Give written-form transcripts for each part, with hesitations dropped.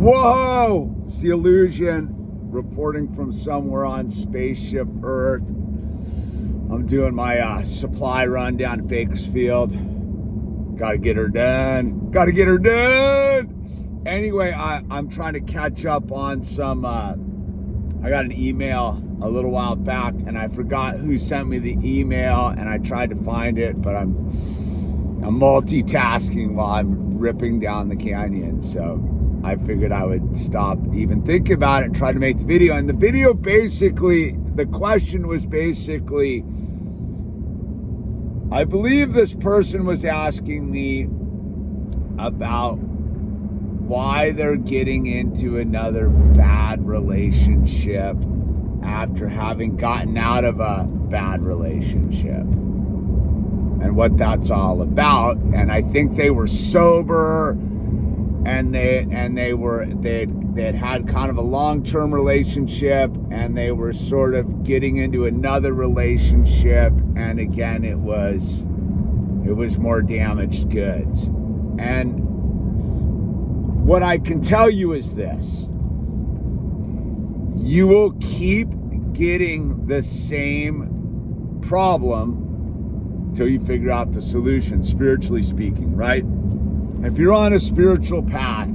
Whoa! It's the Illusion reporting from somewhere on Spaceship Earth. I'm doing my supply run down to Bakersfield. Gotta get her done. Gotta get her done! Anyway, I'm trying to catch up on some... I got an email a little while back, and I forgot who sent me the email, and I tried to find it, but I'm multitasking while I'm ripping down the canyon, so I figured I would stop even thinking about it and try to make the video. And the video basically, the question was basically, I believe this person was asking me about why they're getting into another bad relationship after having gotten out of a bad relationship, and what that's all about. And I think they were sober, and they had kind of a long-term relationship, and they were sort of getting into another relationship, and again it was more damaged goods. And what I can tell you is this: you will keep getting the same problem till you figure out the solution, spiritually speaking, right? If you're on a spiritual path,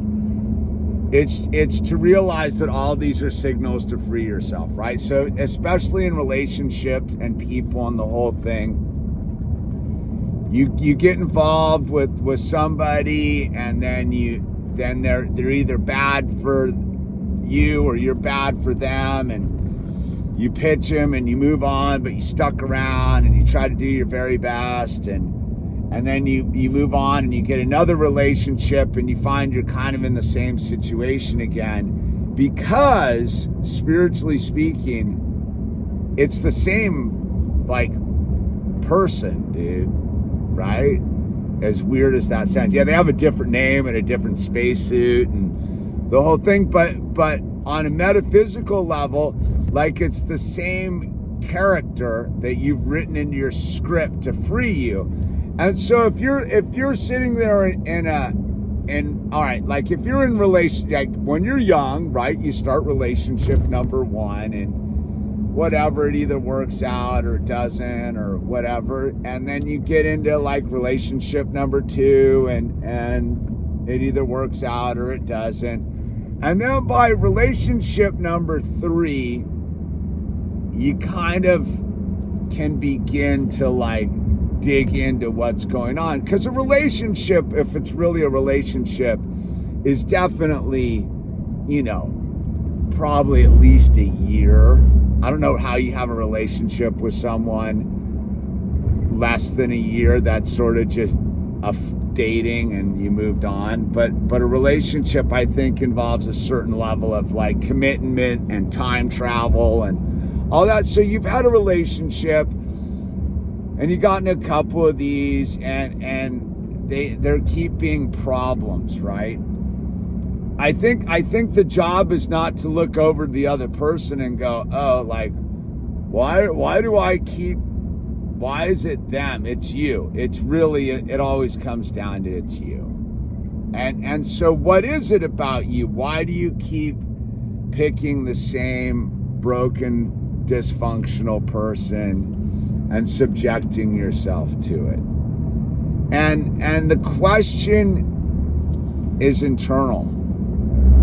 it's to realize that all these are signals to free yourself, right? So especially in relationships and people and the whole thing, you get involved with somebody, and then they're either bad for you or you're bad for them, and you pitch them and you move on, but you stuck around and you try to do your very best, and then you move on and you get another relationship and you find you're kind of in the same situation again, because spiritually speaking, it's the same like person, dude, right? As weird as that sounds. Yeah, they have a different name and a different spacesuit and the whole thing, but on a metaphysical level, like, it's the same character that you've written into your script to free you. And so if you're sitting there all right, like if you're in relation, like when you're young, right, you start relationship number one, and whatever, it either works out or it doesn't or whatever, and then you get into like relationship number two, and it either works out or it doesn't. And then by relationship number three, you kind of can begin to like dig into what's going on. Because a relationship, if it's really a relationship, is definitely, probably at least a year. I don't know how you have a relationship with someone less than a year. That's sort of just dating and you moved on. But a relationship, I think, involves a certain level of like commitment and time travel and all that. So you've had a relationship and you gotten a couple of these, and they're keeping problems, right? I think the job is not to look over the other person and go, oh, like, why is it them? It's you. It's really, it always comes down to it's you. And so what is it about you? Why do you keep picking the same broken, dysfunctional person and subjecting yourself to it? And the question is internal.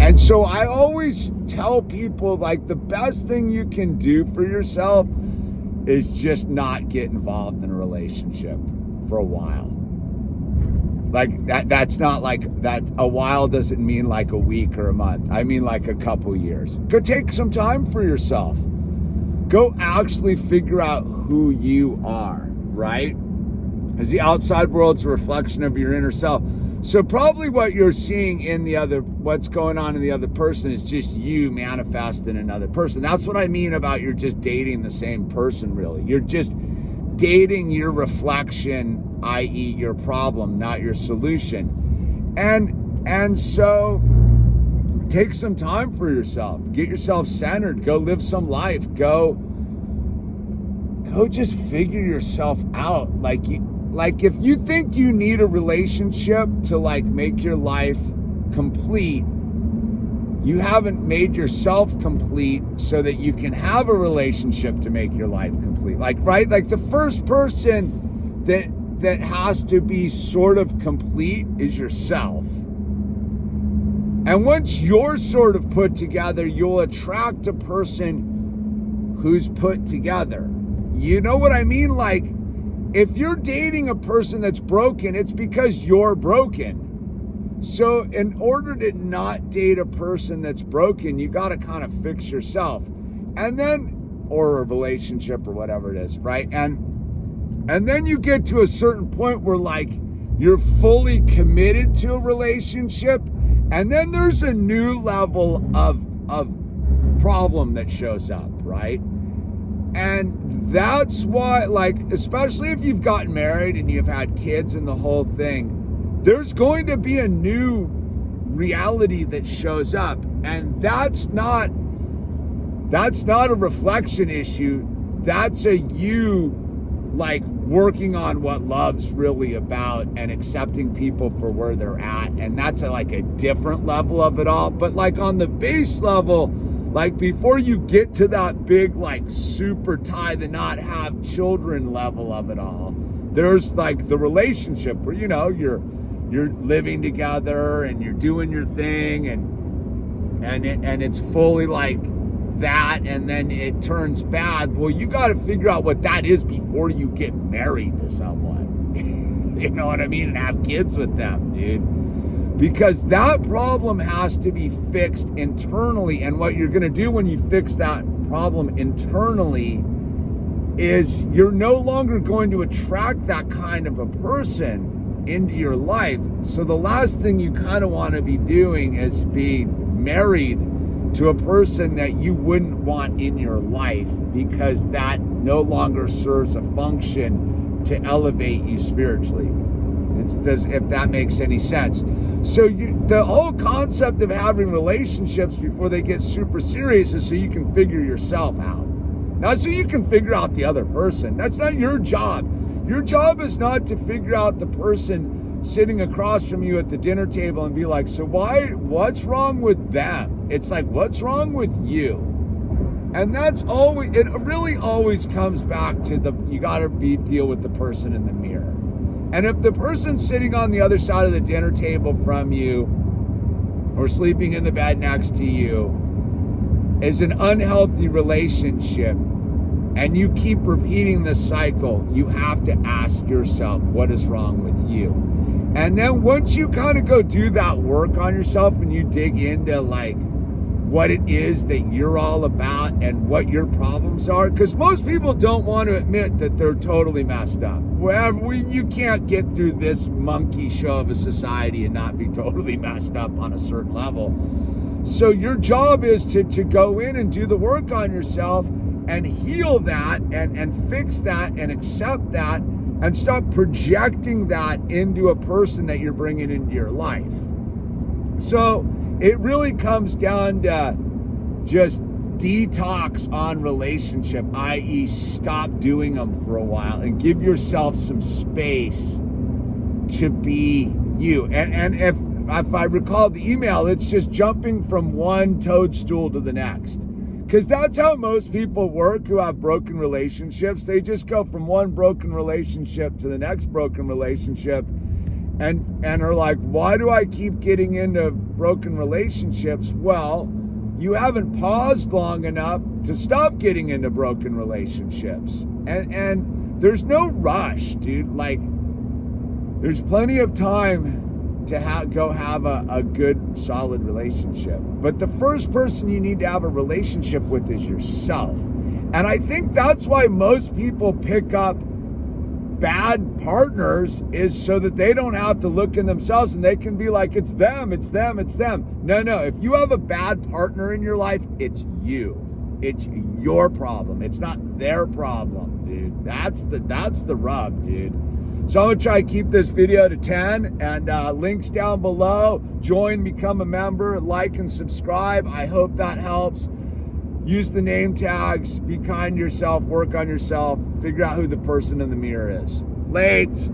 And so I always tell people, like, the best thing you can do for yourself is just not get involved in a relationship for a while. Like that's not like that. A while doesn't mean like a week or a month. I mean like a couple years. Go take some time for yourself. Go actually figure out who you are, right? Because the outside world's a reflection of your inner self. So probably what you're seeing in what's going on in the other person is just you manifest in another person. That's what I mean about you're just dating the same person, really. You're just dating your reflection, i.e. your problem, not your solution. And so take some time for yourself. Get yourself centered. Go live some life. Go just figure yourself out. Like if you think you need a relationship to like make your life complete, you haven't made yourself complete so that you can have a relationship to make your life complete. Like, right? Like the first person that has to be sort of complete is yourself. And once you're sort of put together, you'll attract a person who's put together. You know what I mean? Like, if you're dating a person that's broken, it's because you're broken. So in order to not date a person that's broken, you got to kind of fix yourself. And then, or a relationship or whatever it is, right? And then you get to a certain point where like you're fully committed to a relationship. And then there's a new level of problem that shows up, right? And that's why, like, especially if you've gotten married and you've had kids and the whole thing, there's going to be a new reality that shows up. And that's not a reflection issue. That's a you, like, working on what love's really about and accepting people for where they're at. And that's like a different level of it all. But like on the base level, like before you get to that big, like super tie the knot, have children level of it all, there's like the relationship where, you know, you're living together and you're doing your thing and it's fully like that, and then it turns bad. Well, you got to figure out what that is before you get married to someone. You know what I mean? And have kids with them, dude. Because that problem has to be fixed internally. And what you're going to do when you fix that problem internally is you're no longer going to attract that kind of a person into your life. So the last thing you kind of want to be doing is be married to a person that you wouldn't want in your life, because that no longer serves a function to elevate you spiritually. If that makes any sense. So the whole concept of having relationships before they get super serious is so you can figure yourself out. Not so you can figure out the other person. That's not your job. Your job is not to figure out the person sitting across from you at the dinner table and be like, so what's wrong with them? It's like, what's wrong with you? And that's always, it really always comes back to you gotta deal with the person in the mirror. And if the person sitting on the other side of the dinner table from you or sleeping in the bed next to you is an unhealthy relationship, and you keep repeating this cycle, you have to ask yourself, what is wrong with you? And then once you kind of go do that work on yourself and you dig into like what it is that you're all about and what your problems are, because most people don't want to admit that they're totally messed up. You can't get through this monkey show of a society and not be totally messed up on a certain level. So your job is to go in and do the work on yourself and heal that and fix that and accept that and stop projecting that into a person that you're bringing into your life. So it really comes down to just detox on relationship, i.e. stop doing them for a while and give yourself some space to be you. And if I recall the email, it's just jumping from one toadstool to the next. Because that's how most people work who have broken relationships. They just go from one broken relationship to the next broken relationship and are like, why do I keep getting into broken relationships? Well, you haven't paused long enough to stop getting into broken relationships. And there's no rush, dude. Like, there's plenty of time to go have a good, solid relationship. But the first person you need to have a relationship with is yourself. And I think that's why most people pick up bad partners, is so that they don't have to look in themselves and they can be like, it's them, it's them, it's them. No, if you have a bad partner in your life, it's you. It's your problem. It's not their problem, dude. That's the rub, dude. So I'm going to try to keep this video to 10, and links down below. Join, become a member, like and subscribe. I hope that helps. Use the name tags, be kind to yourself, work on yourself, figure out who the person in the mirror is. Late.